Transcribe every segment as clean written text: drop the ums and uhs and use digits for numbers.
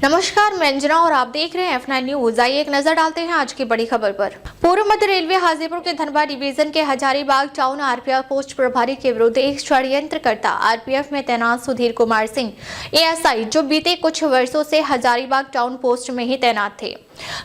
नमस्कार, मैं अंजना और आप देख रहे हैं F9 न्यूज। आइए एक नजर डालते हैं आज की बड़ी खबर पर। पूर्व मध्य रेलवे हाजीपुर के धनबाद डिवीजन के हजारीबाग टाउन आरपीएफ पोस्ट प्रभारी के विरुद्ध एक षड्यंत्रकर्ता आरपीएफ में तैनात सुधीर कुमार सिंह एएसआई, जो बीते कुछ वर्षों से हजारीबाग टाउन पोस्ट में ही तैनात थे,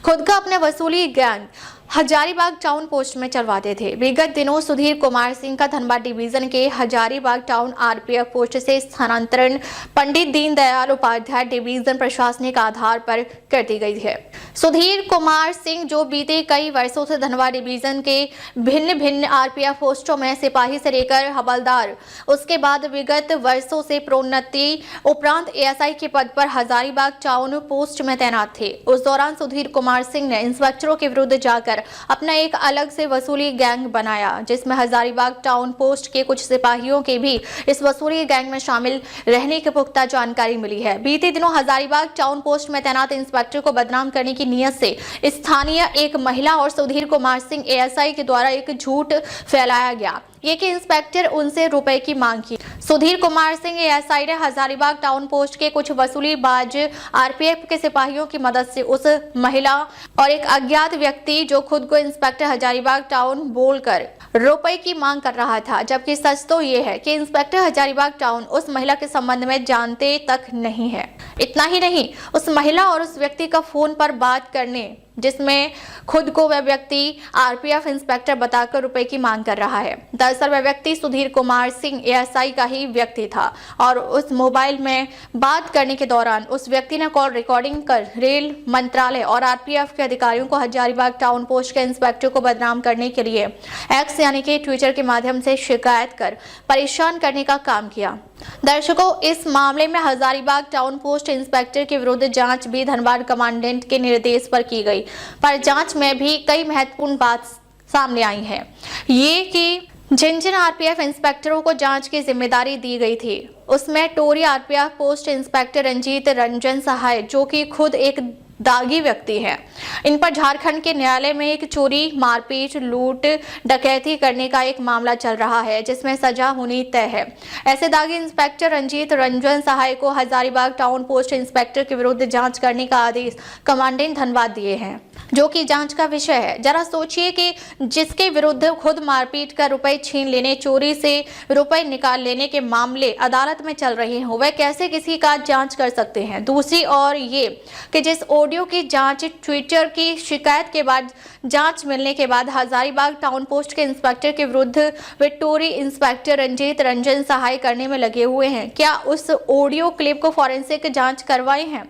खुद का अपने वसूली गैंग हजारीबाग टाउन पोस्ट में चलवाते थे। विगत दिनों सुधीर कुमार सिंह का धनबाद डिवीजन के हजारीबाग टाउन आरपीएफ पोस्ट से स्थानांतरण पंडित दीनदयाल उपाध्याय डिवीजन प्रशासनिक आधार पर कर दी गई है। सुधीर कुमार सिंह, जो बीते कई वर्षों से धनबाद डिवीजन के भिन्न भिन्न आरपीएफ पोस्टों में सिपाही से लेकर हवलदार, उसके बाद विगत वर्षों से प्रोन्नति उपरांत एएसआई के पद पर हजारीबाग टाउन पोस्ट में तैनात थे। उस दौरान सुधीर कुमार सिंह ने इंस्पेक्टरों के विरुद्ध जाकर अपना एक अलग से वसूली गैंग बनाया, जिसमें हजारीबाग टाउन पोस्ट के कुछ सिपाहियों के भी इस वसूली गैंग में शामिल रहने की पुख्ता जानकारी मिली है। बीते दिनों हजारीबाग टाउन पोस्ट में तैनात इंस्पेक्टर को बदनाम करने की नीयत से स्थानीय एक महिला और सुधीर कुमार सिंह एएसआई के द्वारा एक झूठ फैलाया गया ये कि इंस्पेक्टर उनसे रुपए की मांग की। सुधीर कुमार सिंह एएसआई ने हजारीबाग टाउन पोस्ट के कुछ वसूलीबाज आरपीएफ के सिपाहियों की मदद से उस महिला और एक अज्ञात व्यक्ति, जो खुद को इंस्पेक्टर हजारीबाग टाउन बोलकर रुपए की मांग कर रहा था, जबकि सच तो ये है कि इंस्पेक्टर हजारीबाग टाउन उस महिला के संबंध में जानते तक नहीं है। इतना ही नहीं, उस महिला और उस व्यक्ति का फोन पर बात करने, जिसमें खुद को वह व्यक्ति आरपीएफ इंस्पेक्टर बताकर रुपए की मांग कर रहा है। दरअसल वह व्यक्ति सुधीर कुमार सिंह एएसआई का ही व्यक्ति था और उस मोबाइल में बात करने के दौरान उस व्यक्ति ने कॉल रिकॉर्डिंग कर रेल मंत्रालय और आरपीएफ के अधिकारियों को हजारीबाग टाउन पोस्ट के इंस्पेक्टर को बदनाम करने के लिए एक्स यानी कि ट्विटर के माध्यम से शिकायत कर परेशान करने का काम किया। दर्शकों, इस मामले में हजारीबाग टाउन पोस्ट इंस्पेक्टर के विरुद्ध जांच भी धनबाद कमांडेंट के निर्देश पर की गई, पर जांच में भी कई महत्वपूर्ण बात सामने आई है। ये कि जिन आरपीएफ इंस्पेक्टरों को जांच की जिम्मेदारी दी गई थी, उसमें Tori RPF post inspector Ranjit Ranjan Sahay, जो कि खुद एक दागी व्यक्ति है, इन पर झारखंड के न्यायालय में एक चोरी, मारपीट, लूट, डकैती करने का एक मामला चल रहा है, जिसमें सजा होनी तय है। ऐसे दागी इंस्पेक्टर रंजीत रंजन सहाय को हजारीबाग टाउन पोस्ट इंस्पेक्टर के विरुद्ध जांच करने का आदेश कमांडेंट धनबाद दिए हैं, जो कि जांच का विषय है। जरा सोचिए कि जिसके विरुद्ध खुद मारपीट कर रुपए छीन लेने, चोरी से रुपए निकाल लेने के मामले अदालत में चल रहे हैं, वह कैसे किसी का जांच कर सकते हैं। दूसरी ओर ये कि जिस ऑडियो की जांच ट्विटर की शिकायत के बाद जांच मिलने के बाद हजारीबाग टाउन पोस्ट के इंस्पेक्टर के विरुद्ध वे टोरी इंस्पेक्टर रंजीत रंजन सहाय करने में लगे हुए हैं, क्या उस ऑडियो क्लिप को फॉरेंसिक जांच करवाए हैं?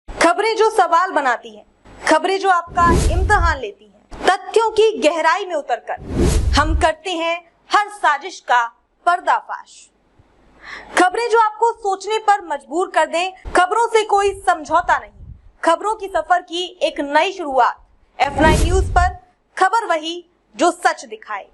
खबरें जो सवाल बनाती हैं, खबरें जो आपका इम्तिहान लेती हैं, तथ्यों की गहराई में उतरकर हम करते हैं हर साजिश का पर्दाफाश। खबरें जो आपको सोचने पर मजबूर कर दें, खबरों से कोई समझौता नहीं, खबरों की सफर की एक नई शुरुआत। F9 न्यूज पर खबर वही जो सच दिखाए।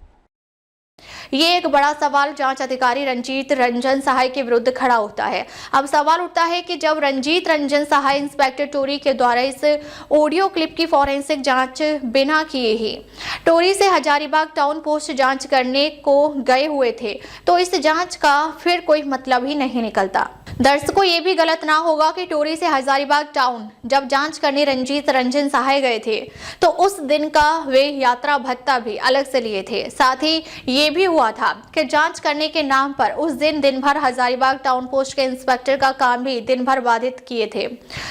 ये एक बड़ा सवाल जांच अधिकारी रंजीत रंजन सहाय के विरुद्ध खड़ा होता है। अब सवाल उठता है कि जब रंजीत रंजन सहाय इंस्पेक्टर टोरी के द्वारा इस ऑडियो क्लिप की फॉरेंसिक जांच बिना किए ही टोरी से हजारीबाग टाउन पोस्ट जांच करने को गए हुए थे, तो इस जांच का फिर कोई मतलब ही नहीं निकलता। दर्शकों, ये भी गलत ना होगा कि टोरी से हजारीबाग टाउन जब जांच करने रंजीत रंजन सहाय गए थे, तो उस दिन का वे यात्रा भत्ता भी अलग से लिए थे। साथ ही ये भी हुआ था कि जांच करने के नाम पर उस दिन भर हजारीबाग टाउन पोस्ट के इंस्पेक्टर का काम भी दिन भर बाधित किए थे।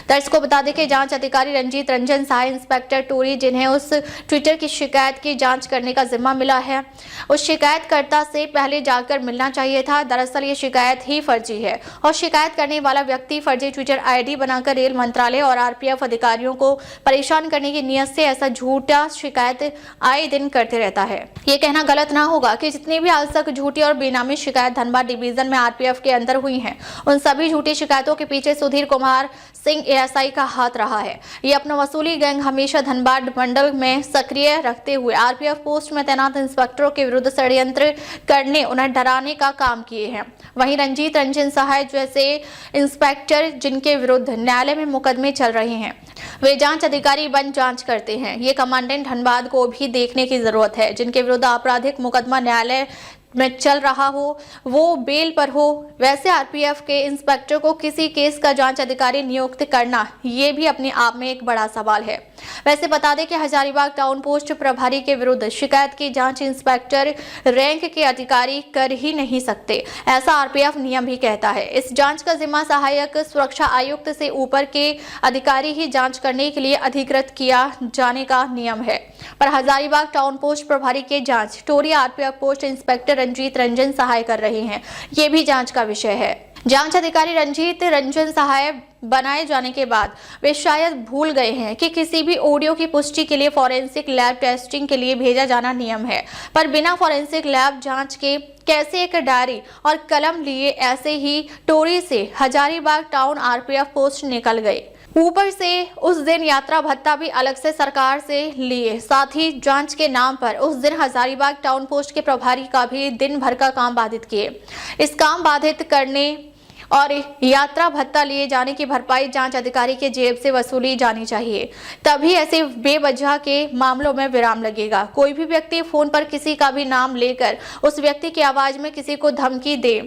दर्शकों, बता दें कि जांच अधिकारी रंजीत रंजन सहाय इंस्पेक्टर टोरी, जिन्हें उस ट्विटर की शिकायत की जांच करने का जिम्मा मिला है, उस शिकायतकर्ता से पहले जाकर मिलना चाहिए था। दरअसल ये शिकायत ही फर्जी है और शिकायत करने वाला व्यक्ति फर्जी ट्विटर आईडी बनाकर रेल मंत्रालय और आरपीएफ अधिकारियों को परेशान करने की नियत से ऐसा झूठा शिकायत आए दिन करते रहता है। ये कहना गलत ना होगा कि जितनी भी आज तक झूठी और बेनामी शिकायत धनबाद डिवीजन में आरपीएफ के अंदर हुई हैं, उन सभी झूठी शिकायतों के पीछे सुधीर कुमार सिंह एएसआई का हाथ रहा है। ये अपना वसूली गैंग हमेशा धनबाद मंडल में सक्रिय रखते हुए आरपीएफ पोस्ट में तैनात इंस्पेक्टरों के विरुद्ध षड्यंत्र करने, उन्हें डराने का काम किए हैं। वहीं रंजीत रंजन सहाय जैसे इंस्पेक्टर, जिनके विरुद्ध न्यायालय में मुकदमे चल रहे हैं, वे जांच अधिकारी बन जांच करते हैं। ये कमांडेंट धनबाद को भी देखने की जरूरत है, जिनके विरुद्ध आपराधिक मुकदमा न्यायालय में चल रहा हो, वो बेल पर हो, वैसे आरपीएफ के इंस्पेक्टर को किसी केस का जांच अधिकारी नियुक्त करना ये भी अपने आप में एक बड़ा सवाल है। वैसे बता दें कि हजारीबाग टाउन पोस्ट प्रभारी के विरुद्ध शिकायत की जांच इंस्पेक्टर रैंक के अधिकारी कर ही नहीं सकते, ऐसा आरपीएफ नियम भी कहता है। इस जांच का जिम्मा सहायक सुरक्षा आयुक्त से ऊपर के अधिकारी ही जांच करने के लिए अधिकृत किया जाने का नियम है, पर हजारीबाग टाउन पोस्ट प्रभारी के जांच Tori RPF post inspector Ranjit Ranjan Sahay कर रहे हैं। ये भी जांच का विषय है। जांच अधिकारी रंजीत रंजन सहाय बनाए जाने के बाद वे शायद भूल गए हैं कि किसी भी ऑडियो की पुष्टि के लिए फॉरेंसिक लैब टेस्टिंग के लिए भेजा जाना नियम है, पर बिना फॉरेंसिक लैब जांच के कैसे एक डायरी और कलम लिए ऐसे ही टोरी से हजारीबाग टाउन आरपीएफ पोस्ट निकल गए। ऊपर से उस दिन यात्रा भत्ता भी अलग से सरकार से लिए, साथ ही जांच के नाम पर उस दिन हजारीबाग टाउन पोस्ट के प्रभारी का भी दिन भर का काम बाधित किए। इस काम बाधित करने और यात्रा भत्ता लिए जाने की भरपाई जांच अधिकारी के जेब से वसूली जानी चाहिए, तभी ऐसे बेवजह के मामलों में विराम लगेगा। कोई भी व्यक्ति फोन पर किसी का भी नाम लेकर उस व्यक्ति की आवाज में किसी को धमकी दे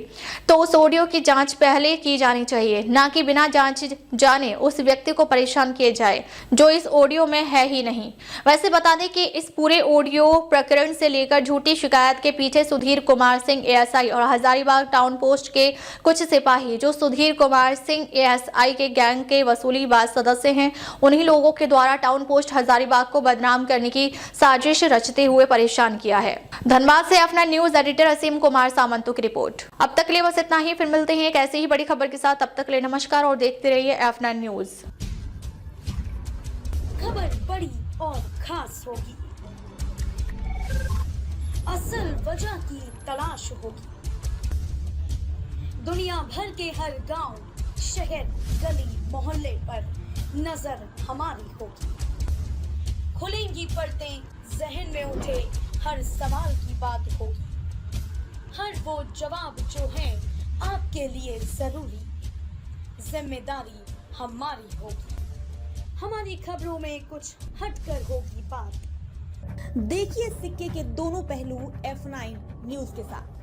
तो उस ऑडियो की जांच पहले की जानी चाहिए, ना कि बिना जांच जाने उस व्यक्ति को परेशान किए जाए जो इस ऑडियो में है ही नहीं। वैसे बता दें कि इस पूरे ऑडियो प्रकरण से लेकर झूठी शिकायत के पीछे सुधीर कुमार सिंह एएसआई और हजारीबाग टाउन पोस्ट के कुछ सिपाही जो सुधीर कुमार सिंह एएसआई के गैंग के वसूलीबाज सदस्य हैं, उन्हीं लोगों के द्वारा टाउन पोस्ट हजारीबाग को बदनाम करने की साजिश रचते हुए परेशान किया है। धनबाद से F9 न्यूज एडिटर असीम कुमार सामंतु की रिपोर्ट। अब तक के लिए बस इतना ही, फिर मिलते हैं एक ऐसी ही बड़ी खबर के साथ। तब तक के लिए नमस्कार और देखते रहिए F9 न्यूज। खबर बड़ी और खास होगी, असल वजह की तलाश होगी, दुनिया भर के हर गांव, शहर, गली, मोहल्ले पर नजर हमारी होगी। खुलेंगी पर्दें, जहन में उठे हर सवाल की बात होगी, हर वो जवाब जो है आपके लिए जरूरी, जिम्मेदारी हमारी होगी। हमारी खबरों में कुछ हटकर होगी बात। देखिए सिक्के के दोनों पहलू F9 न्यूज के साथ।